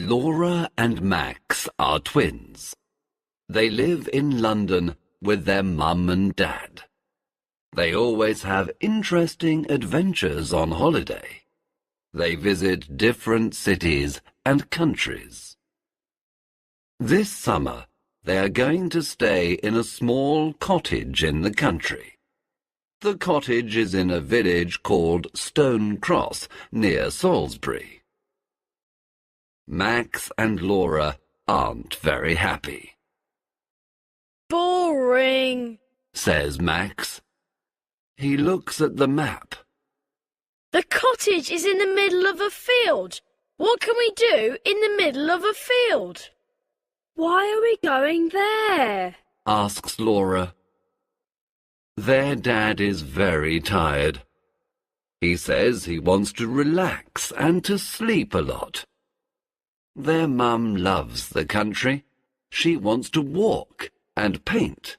Laura and Max are twins. They live in London with their mum and dad. They always have interesting adventures on holiday. They visit different cities and countries. This summer, they are going to stay in a small cottage in the country. The cottage is in a village called Stone Cross, near Salisbury. Max and Laura aren't very happy. Boring, says Max. He looks at the map. The cottage is in the middle of a field. What can we do in the middle of a field? Why are we going there? Asks Laura. Their dad is very tired. He says he wants to relax and to sleep a lot. Their mum loves the country. She wants to walk and paint.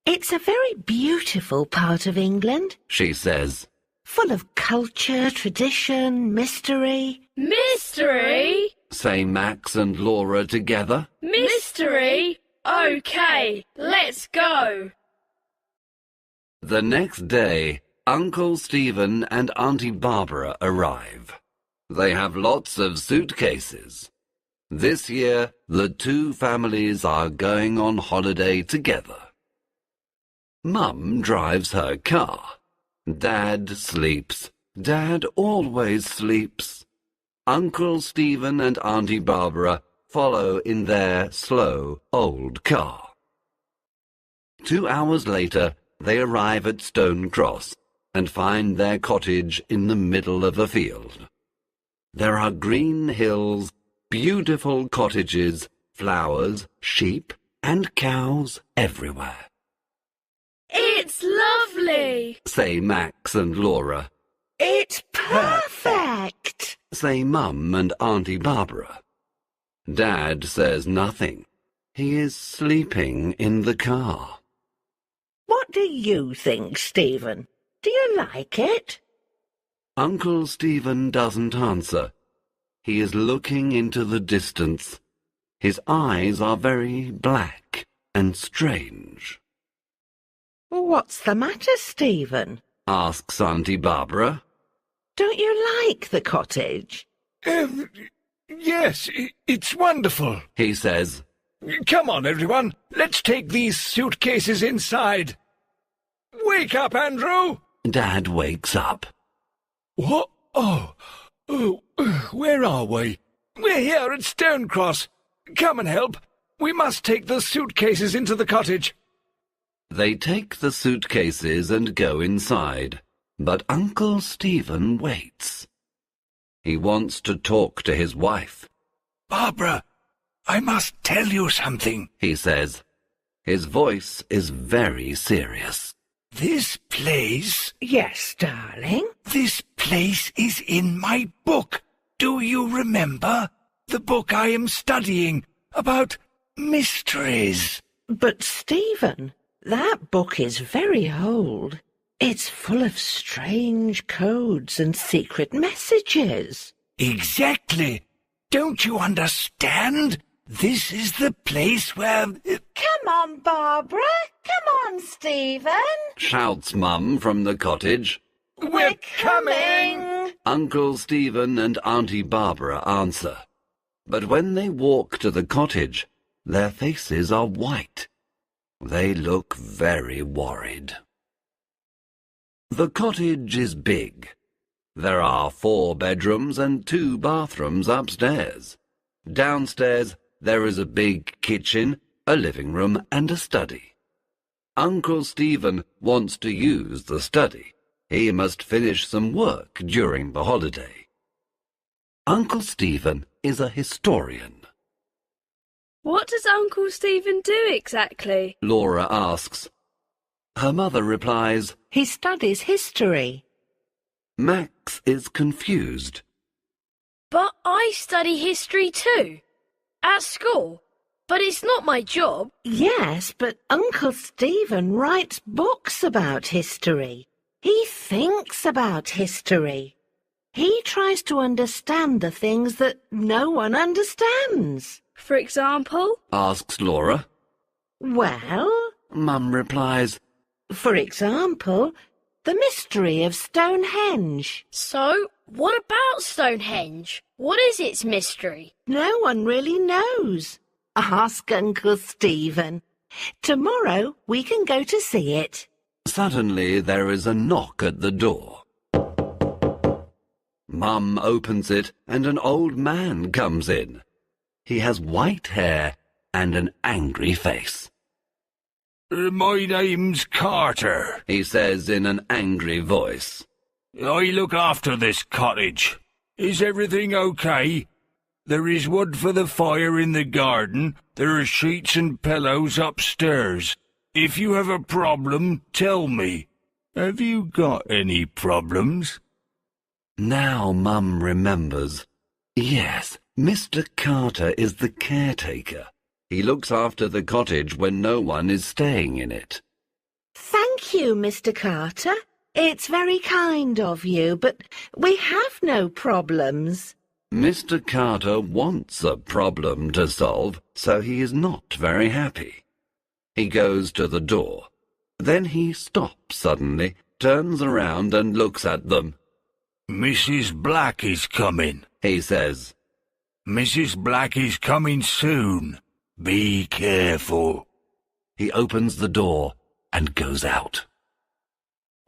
It's a very beautiful part of England, she says. Full of culture, tradition, mystery. Mystery? Say Max and Laura together. Mystery? OK, let's go. The next day, Uncle Stephen and Auntie Barbara arrive. They have lots of suitcases. This year, the two families are going on holiday together. Mum drives her car. Dad sleeps. Dad always sleeps. Uncle Stephen and Auntie Barbara follow in their slow, old car. 2 hours later, they arrive at Stone Cross and find their cottage in the middle of a field. There are green hills, beautiful cottages, flowers, sheep, and cows everywhere. It's lovely, say Max and Laura. It's perfect, say Mum and Auntie Barbara. Dad says nothing. He is sleeping in the car. What do you think, Stephen? Do you like it? Uncle Stephen doesn't answer. He is looking into the distance. His eyes are very black and strange. What's the matter, Stephen? Asks Auntie Barbara. Don't you like the cottage? Yes, it's wonderful, he says. Come on, everyone. Let's take these suitcases inside. Wake up, Andrew! Dad wakes up. What? Oh, where are we? We're here at Stone Cross. Come and help. We must take the suitcases into the cottage. They take the suitcases and go inside, but Uncle Stephen waits. He wants to talk to his wife. Barbara, I must tell you something, he says. His voice is very serious. This place... Yes, darling? This place is in my book. Do you remember? The book I am studying about mysteries. But, Stephen, that book is very old. It's full of strange codes and secret messages. Exactly. Don't you understand? This is the place where... Come on, Barbara. Come on, Stephen. Shouts Mum from the cottage. We're coming! Uncle Stephen and Auntie Barbara answer. But when they walk to the cottage, their faces are white. They look very worried. The cottage is big. There are 4 bedrooms and 2 bathrooms upstairs. Downstairs, there is a big kitchen, a living room, and a study. Uncle Stephen wants to use the study. He must finish some work during the holiday. Uncle Stephen is a historian. What does Uncle Stephen do exactly? Laura asks. Her mother replies, He studies history. Max is confused. But I study history too. At school. But it's not my job. Yes, but Uncle Stephen writes books about history. He thinks about history. He tries to understand the things that no one understands. For example? Asks Laura. Well, Mum replies. for example, the mystery of Stonehenge. So, what about Stonehenge? What is its mystery? No one really knows. Ask Uncle Stephen. Tomorrow we can go to see it. Suddenly there is a knock at the door. Mum opens it and an old man comes in. He has white hair and an angry face. My name's Carter, He says in an angry voice. I look after this cottage. Is everything okay? There is wood for the fire in the garden. There are sheets and pillows upstairs. If you have a problem, tell me. Have you got any problems? Now Mum remembers. Yes, Mr. Carter is the caretaker. He looks after the cottage when no one is staying in it. Thank you, Mr. Carter. It's very kind of you, but we have no problems. Mr. Carter wants a problem to solve, so he is not very happy. He goes to the door. Then he stops suddenly, turns around and looks at them. Mrs. Black is coming, He says. Mrs. Black is coming soon. Be careful. He opens the door and goes out.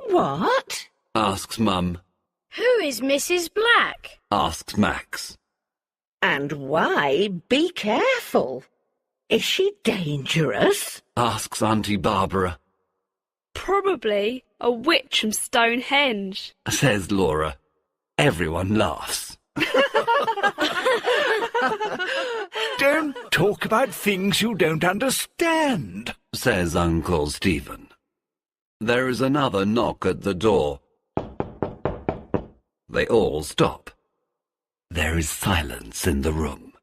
What? Asks Mum. Who is Mrs. Black? Asks Max. And why be careful? Is she dangerous? Asks Auntie Barbara. Probably a witch from Stonehenge. Says Laura. Everyone laughs. Don't talk about things you don't understand, Says Uncle Stephen. There is another knock at the door. They all stop. There is silence in the room.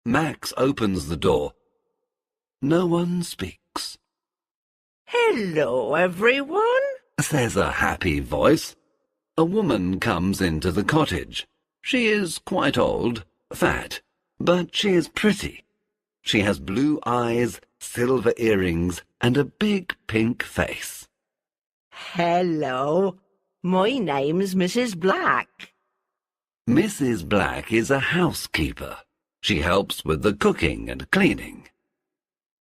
Max opens the door. No one speaks. Hello, everyone. Says a happy voice. A woman comes into the cottage. She is quite old, fat, but she is pretty. She has blue eyes, silver earrings, and a big pink face. Hello. My name's Mrs. Black. Mrs. Black is a housekeeper. She helps with the cooking and cleaning.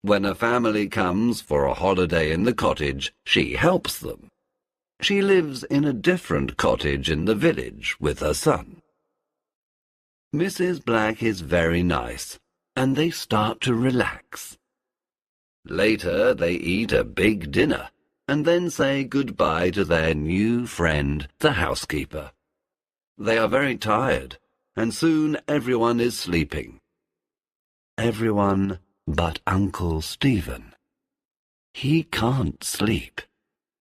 When a family comes for a holiday in the cottage, she helps them. She lives in a different cottage in the village with her son. Mrs. Black is very nice, and they start to relax. Later they eat a big dinner, and then say goodbye to their new friend, the housekeeper. They are very tired, and soon everyone is sleeping. Everyone but Uncle Stephen. He can't sleep,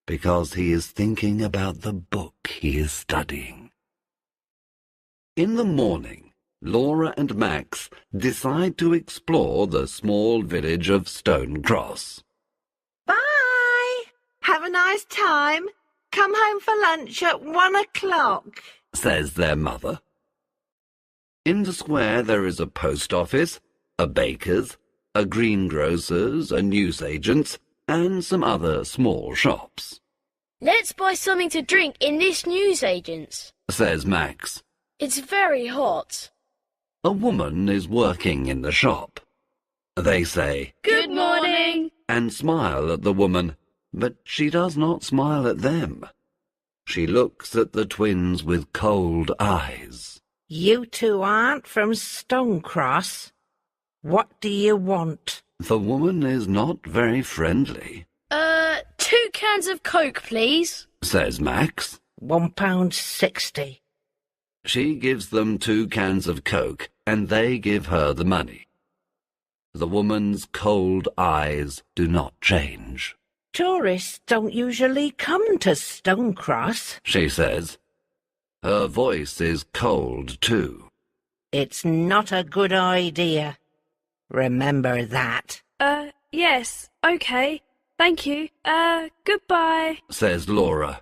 because he is thinking about the book he is studying. In the morning, Laura and Max decide to explore the small village of Stone Cross. Bye. Have a nice time. Come home for lunch at 1 o'clock. Says their mother. In the square there is a post office, a baker's, a greengrocer's, a newsagent's, and some other small shops. Let's buy something to drink in this newsagent's. Says Max. It's very hot. A woman is working in the shop. They say, Good morning. and smile at the woman, but she does not smile at them. She looks at the twins with cold eyes. You two aren't from Stonecross. What do you want? The woman is not very friendly, 2 cans of Coke, please. says Max. £1.60. She gives them 2 cans of Coke, and they give her the money. The woman's cold eyes do not change. Tourists don't usually come to Stonecross. She says. Her voice is cold, too. It's not a good idea. Remember that. Yes, okay. Thank you. Goodbye. Says Laura.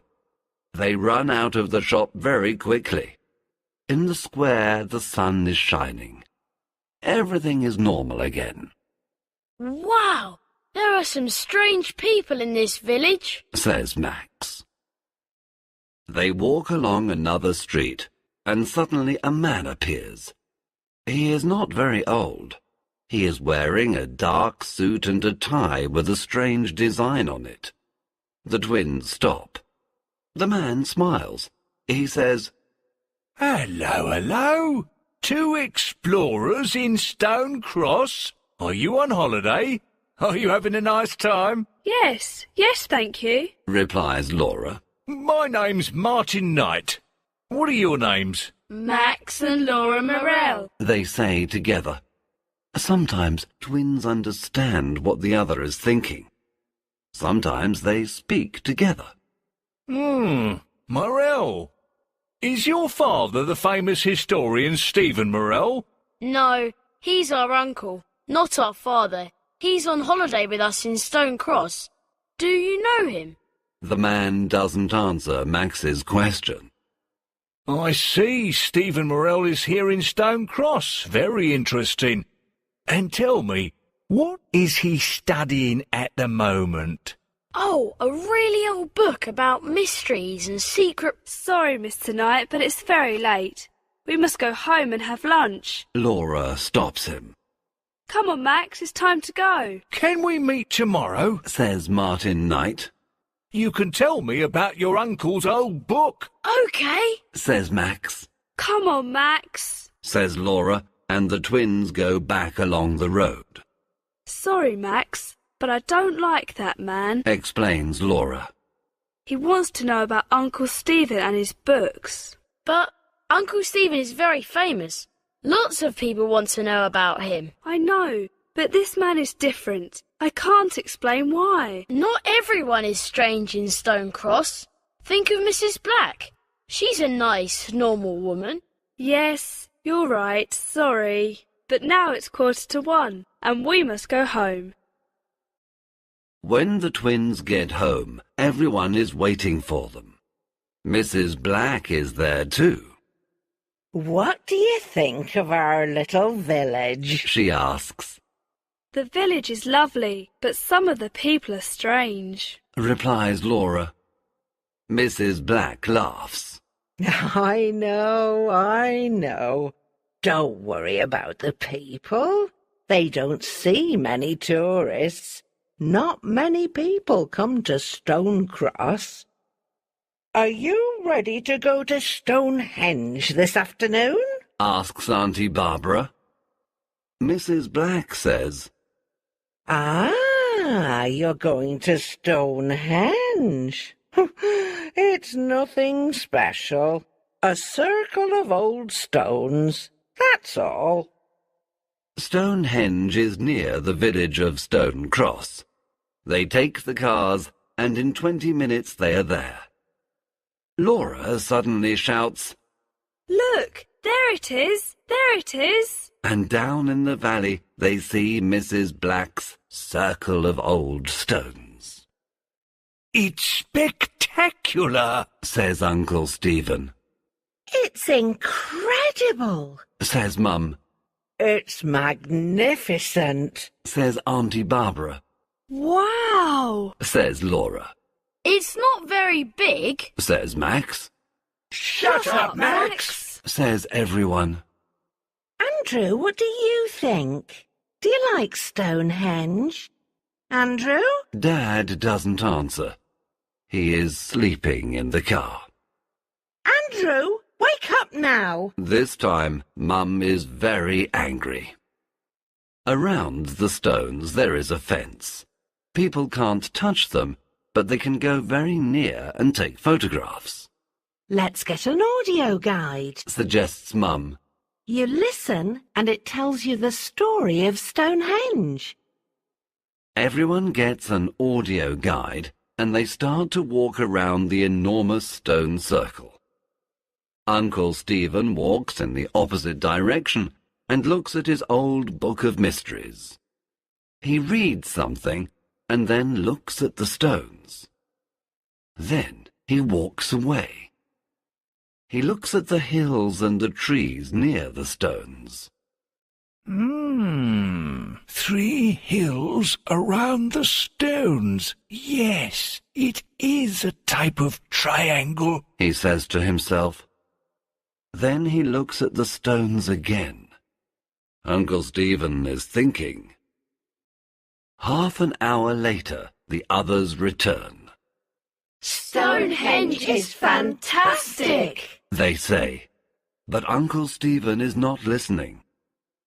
They run out of the shop very quickly. In the square, the sun is shining. Everything is normal again. Wow! There are some strange people in this village, says Max. They walk along another street, and suddenly a man appears. He is not very old. He is wearing a dark suit and a tie with a strange design on it. The twins stop. The man smiles. He says, Hello, hello. 2 explorers in Stone Cross. Are you on holiday? Are you having a nice time? Yes, thank you. replies Laura. My name's Martin Knight. What are your names? Max and Laura Morell. They say together. Sometimes twins understand what the other is thinking. Sometimes they speak together. Morell. Is your father the famous historian Stephen Morell? No, he's our uncle, not our father. He's on holiday with us in Stone Cross. Do you know him? The man doesn't answer Max's question. I see Stephen Morell is here in Stone Cross. Very interesting. And tell me, what is he studying at the moment? Oh, a really old book about mysteries and secret... Sorry, Mr. Knight, but it's very late. We must go home and have lunch. Laura stops him. Come on, Max, it's time to go. Can we meet tomorrow? Says Martin Knight. You can tell me about your uncle's old book. Okay. Says Max. Come on, Max. Says Laura, and the twins go back along the road. Sorry, Max, but I don't like that man. Explains Laura. He wants to know about Uncle Stephen and his books. But Uncle Stephen is very famous. Lots of people want to know about him. I know, but this man is different. I can't explain why. Not everyone is strange in Stone Cross. Think of Mrs. Black. She's a nice, normal woman. Yes, you're right, sorry. But now it's 1:45, and we must go home. When the twins get home, everyone is waiting for them. Mrs. Black is there too. What do you think of our little village? She asks. The village is lovely, but some of the people are strange. Replies Laura. Mrs. Black laughs. I know. Don't worry about the people. They don't see many tourists. Not many people come to Stone Cross. Are you ready to go to Stonehenge this afternoon? Asks Auntie Barbara. Mrs. Black says, Ah, you're going to Stonehenge. It's nothing special. A circle of old stones, that's all. Stonehenge is near the village of Stone Cross. They take the cars, and in 20 minutes they are there. Laura suddenly shouts, Look, there it is, there it is. and down in the valley they see Mrs. Black's circle of old stones. It's spectacular, Says Uncle Stephen. It's incredible. Says Mum. It's magnificent. Says Auntie Barbara. Wow! Says Laura. It's not very big. Says Max. Shut up, Max! Says everyone. Andrew, what do you think? Do you like Stonehenge? Andrew? Dad doesn't answer. He is sleeping in the car. Andrew, wake up now. This time, Mum is very angry. Around the stones there is a fence. People can't touch them, but they can go very near and take photographs. Let's get an audio guide. Suggests Mum. You listen and it tells you the story of Stonehenge. Everyone gets an audio guide and they start to walk around the enormous stone circle. Uncle Stephen walks in the opposite direction and looks at his old book of mysteries. He reads something and then looks at the stones. Then he walks away. He looks at the hills and the trees near the stones. 3 hills around the stones. Yes, it is a type of triangle, he says to himself. Then he looks at the stones again. Uncle Stephen is thinking. Half an hour later, the others return. Stonehenge is fantastic, they say. But Uncle Stephen is not listening.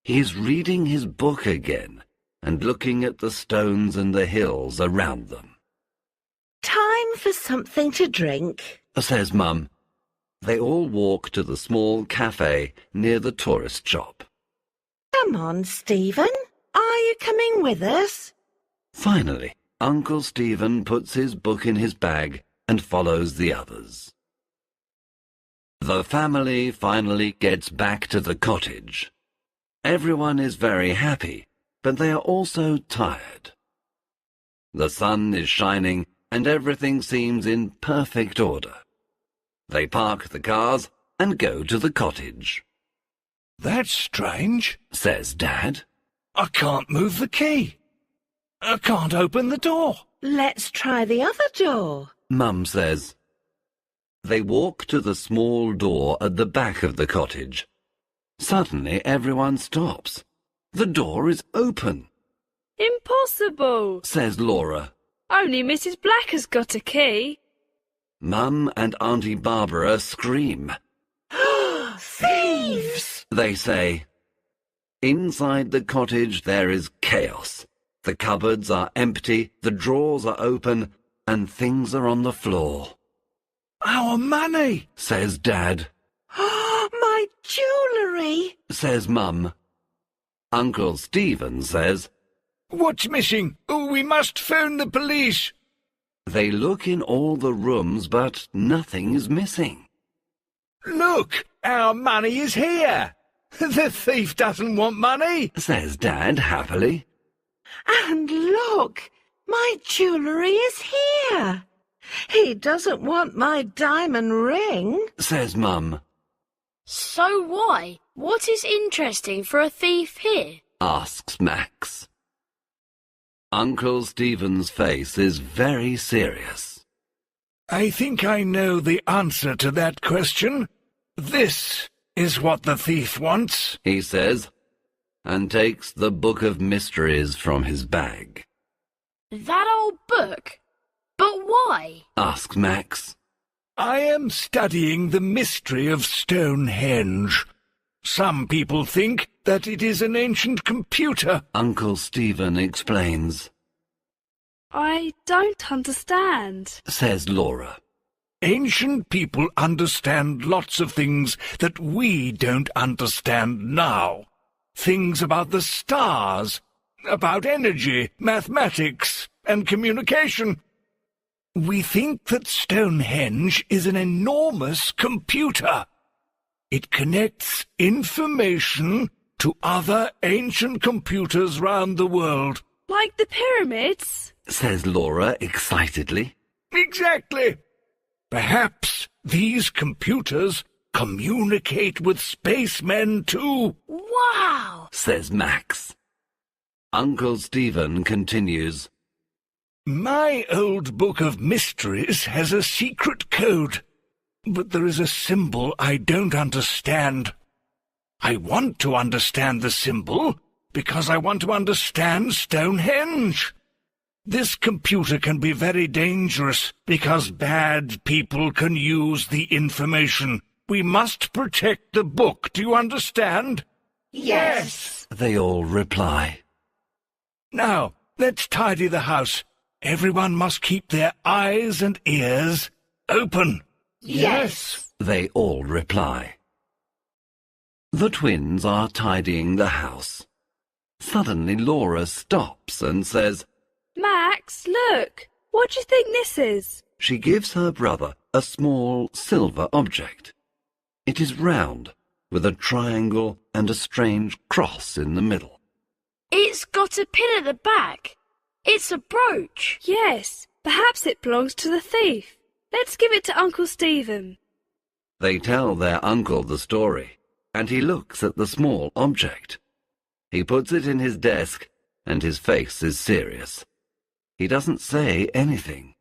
He is reading his book again and looking at the stones and the hills around them. Time for something to drink, says Mum. They all walk to the small cafe near the tourist shop. Come on, Stephen. Are you coming with us? Finally, Uncle Stephen puts his book in his bag and follows the others. The family finally gets back to the cottage. Everyone is very happy, but they are also tired. The sun is shining and everything seems in perfect order. They park the cars and go to the cottage. That's strange, says Dad. I can't move the key. I can't open the door. Let's try the other door, Mum says. They walk to the small door at the back of the cottage. Suddenly everyone stops. The door is open, Impossible! says Laura. Only Mrs. Black has got a key. Mum and Auntie Barbara scream. Thieves! They say. Inside the cottage there is chaos. The cupboards are empty, the drawers are open, and things are on the floor. Our money, says Dad. My jewellery, Says Mum. Uncle Stephen says. What's missing? Oh, we must phone the police. They look in all the rooms, but nothing is missing. Look, our money is here. The thief doesn't want money, Says Dad happily. And look, my jewellery is here. He doesn't want my diamond ring. Says Mum. So why? What is interesting for a thief here? Asks Max. Uncle Stephen's face is very serious. I think I know the answer to that question. This is what the thief wants, He says, and takes the Book of Mysteries from his bag. That old book? But why? Asks Max. I am studying the mystery of Stonehenge. Some people think that it is an ancient computer. Uncle Stephen explains. I don't understand. Says Laura. Ancient people understand lots of things that we don't understand now. Things about the stars, about energy, mathematics, and communication. We think that Stonehenge is an enormous computer. It connects information to other ancient computers round the world. Like the pyramids? Says Laura excitedly. Exactly. Perhaps these computers communicate with spacemen too. Wow! Says Max. Uncle Stephen continues. My old book of mysteries has a secret code, but there is a symbol I don't understand. I want to understand the symbol because I want to understand Stonehenge. This computer can be very dangerous because bad people can use the information. We must protect the book, do you understand? Yes. They all reply. Now, let's tidy the house. Everyone must keep their eyes and ears open. Yes. They all reply. The twins are tidying the house. Suddenly Laura stops and says, Max, look! What do you think this is? She gives her brother a small silver object. It is round, with a triangle and a strange cross in the middle. It's got a pin at the back. It's a brooch. Yes, perhaps it belongs to the thief. Let's give it to Uncle Stephen. They tell their uncle the story, and he looks at the small object. He puts it in his desk, and his face is serious. He doesn't say anything.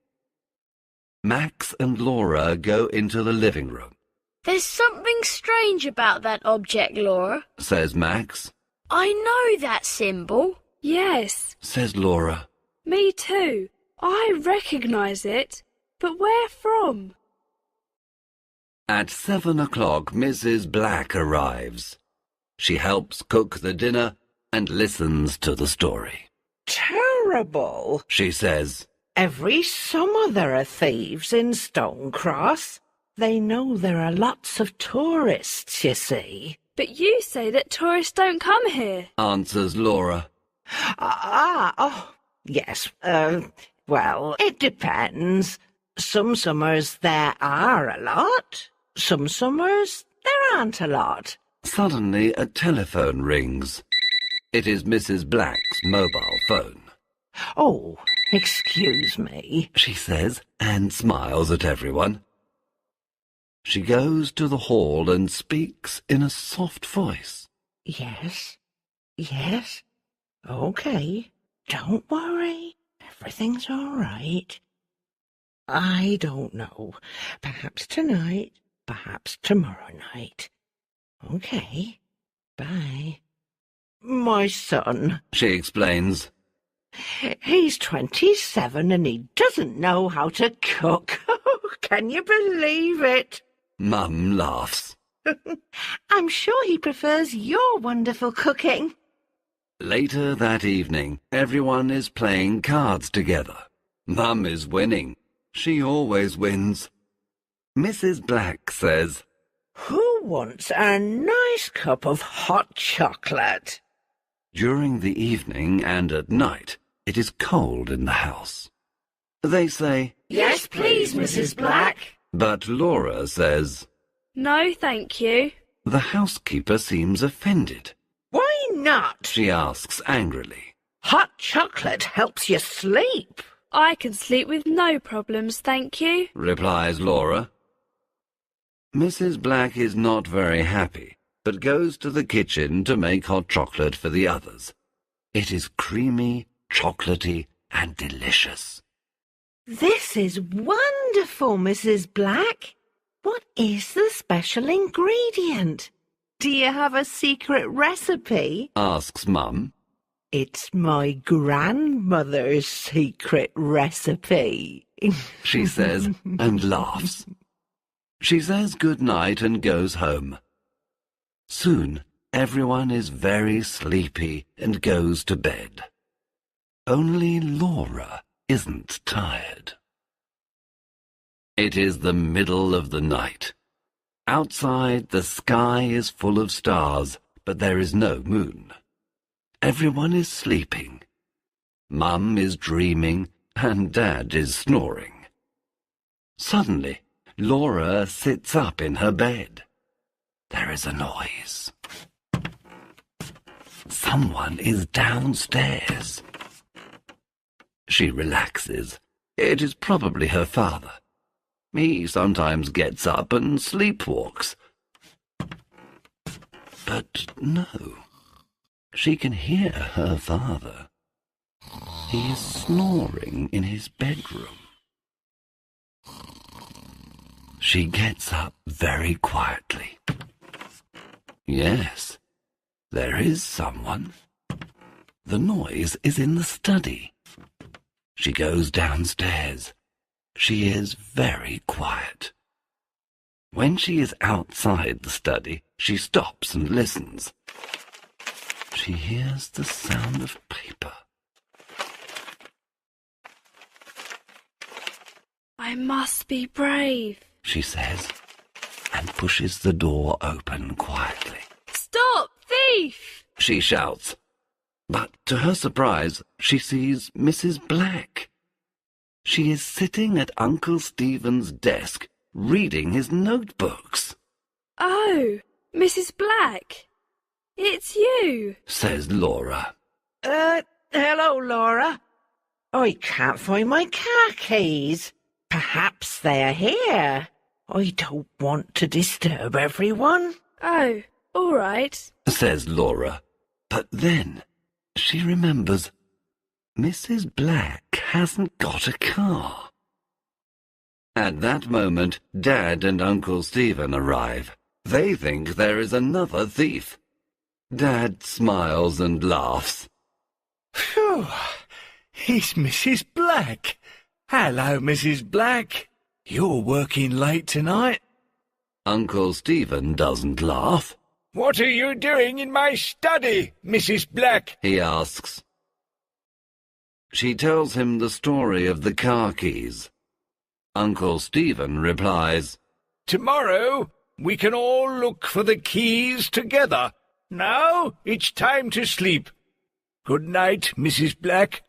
Max and Laura go into the living room. There's something strange about that object, Laura, Says Max. I know that symbol. Yes, Says Laura. me too. I recognise it. But where from? At 7 o'clock, Mrs. Black arrives. She helps cook the dinner and listens to the story. Terrible, She says. Every summer there are thieves in Stonecross. They know there are lots of tourists, you see. But you say that tourists don't come here. Answers Laura. Yes, well, it depends. Some summers there are a lot. Some summers there aren't a lot. Suddenly a telephone rings. It is Mrs. Black's mobile phone. Oh, excuse me. She says, and smiles at everyone. She goes to the hall and speaks in a soft voice. Yes, okay. Don't worry. Everything's all right. I don't know. Perhaps tonight, perhaps tomorrow night. Okay, bye. My son. She explains. He's 27 and he doesn't know how to cook. Can you believe it? Mum laughs. I'm sure he prefers your wonderful cooking. Later that evening, everyone is playing cards together. Mum is winning. She always wins. Mrs. Black says, Who wants a nice cup of hot chocolate? during the evening and at night, it is cold in the house. They say, Yes, please, Mrs. Black. but Laura says, No, thank you. the housekeeper seems offended. Why not? She asks angrily. Hot chocolate helps you sleep. I can sleep with no problems, thank you. Replies Laura. Mrs. Black is not very happy, but goes to the kitchen to make hot chocolate for the others. It is creamy, chocolatey, and delicious. This is wonderful, Mrs. Black. What is the special ingredient? Do you have a secret recipe? Asks Mum. It's my grandmother's secret recipe. She says, and laughs. She says good night and goes home. Soon, everyone is very sleepy and goes to bed. Only Laura isn't tired. It is the middle of the night. Outside, the sky is full of stars, but there is no moon. Everyone is sleeping. Mum is dreaming, and Dad is snoring. Suddenly, Laura sits up in her bed. There is a noise. Someone is downstairs. She relaxes. It is probably her father. He sometimes gets up and sleepwalks. But no, she can hear her father. He is snoring in his bedroom. She gets up very quietly. Yes, there is someone. The noise is in the study. She goes downstairs. She is very quiet. When she is outside the study, she stops and listens. She hears the sound of paper. I must be brave. She says, and pushes the door open quietly. Stop, thief! She shouts. But to her surprise, she sees Mrs. Black. She is sitting at Uncle Stephen's desk, reading his notebooks. Oh, Mrs. Black. It's you. Says Laura. Hello, Laura. I can't find my car keys. Perhaps they are here. I don't want to disturb everyone. Oh, all right. says Laura. But then she remembers Mrs. Black hasn't got a car. At that moment, Dad and Uncle Stephen arrive. They think there is another thief. Dad smiles and laughs. Phew! It's Mrs. Black. Hello, Mrs. Black. You're working late tonight. Uncle Stephen doesn't laugh. What are you doing in my study, Mrs. Black? He asks. She tells him the story of the car keys. Uncle Stephen replies, Tomorrow we can all look for the keys together. Now it's time to sleep. Good night, Mrs. Black.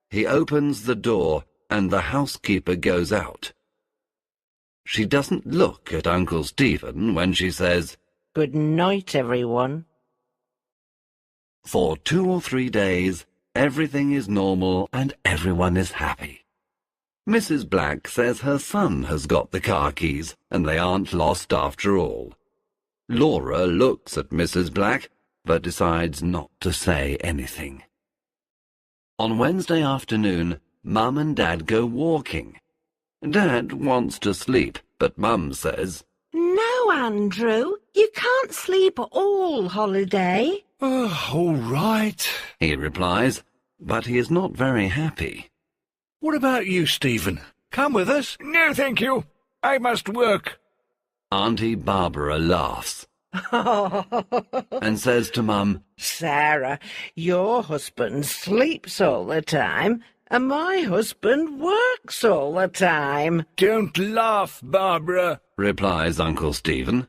He opens the door and the housekeeper goes out. She doesn't look at Uncle Stephen when she says, Good night, everyone. For 2 or 3 days, everything is normal and everyone is happy. Mrs. Black says her son has got the car keys and they aren't lost after all. Laura looks at Mrs. Black but decides not to say anything. On Wednesday afternoon, Mum and Dad go walking. Dad wants to sleep, but Mum says, No, Andrew, you can't sleep all holiday. Oh, all right. He replies, but he is not very happy. What about you, Stephen? Come with us? No, thank you. I must work. Auntie Barbara laughs and says to Mum, Sarah, your husband sleeps all the time, and my husband works all the time. Don't laugh, Barbara, replies Uncle Stephen.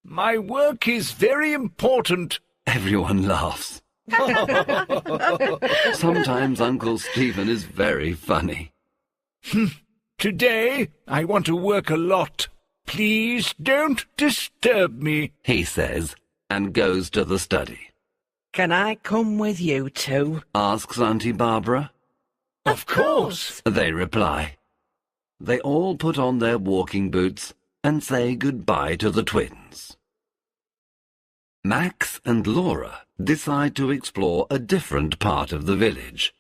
My work is very important. Everyone laughs. Sometimes Uncle Stephen is very funny. Today I want to work a lot. Please don't disturb me, he says, and goes to the study. Can I come with you too? Asks Auntie Barbara. Of course, they reply. They all put on their walking boots and say goodbye to the twins. Max and Laura decide to explore a different part of the village.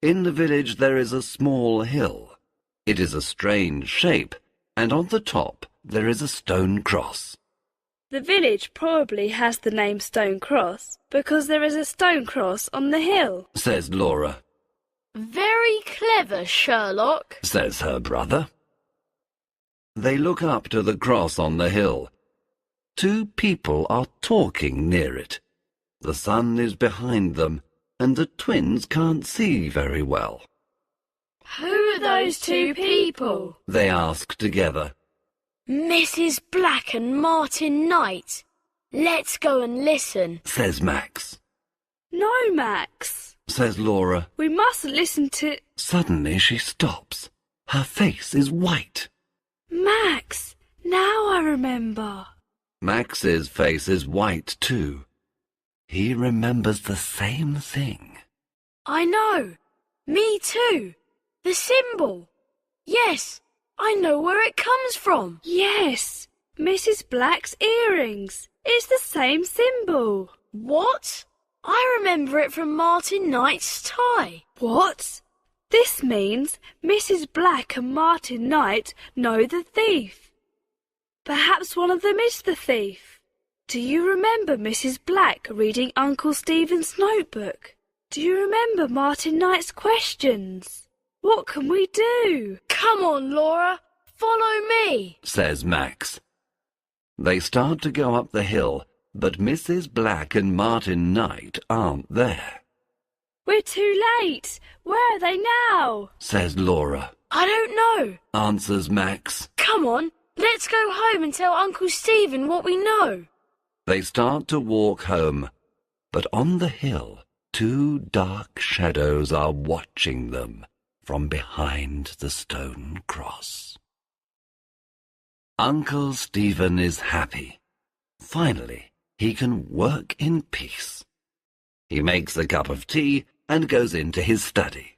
In the village there is a small hill. It is a strange shape, and on the top there is a stone cross. The village probably has the name Stone Cross because there is a stone cross on the hill, says Laura. Very clever, Sherlock, says her brother. They look up to the cross on the hill. 2 people are talking near it. The sun is behind them, and the twins can't see very well. Who are those 2 people? They ask together. Mrs. Black and Martin Knight. Let's go and listen, says Max. No, Max, says Laura. we mustn't listen to... Suddenly she stops. Her face is white. Max, now I remember. Max's face is white too. He remembers the same thing. I know. Me too. The symbol. Yes, I know where it comes from. Yes, Mrs. Black's earrings. It's the same symbol. What? I remember it from Martin Knight's tie. What? This means Mrs. Black and Martin Knight know the thief. Perhaps one of them is the thief. Do you remember Mrs. Black reading Uncle Stephen's notebook? Do you remember Martin Knight's questions? What can we do? Come on, Laura. Follow me, says Max. They start to go up the hill, but Mrs. Black and Martin Knight aren't there. We're too late. Where are they now? says Laura. I don't know, answers Max. Come on, let's go home and tell Uncle Stephen what we know. They start to walk home, but on the hill 2 dark shadows are watching them from behind the stone cross. Uncle Stephen is happy. Finally, he can work in peace. He makes a cup of tea and goes into his study.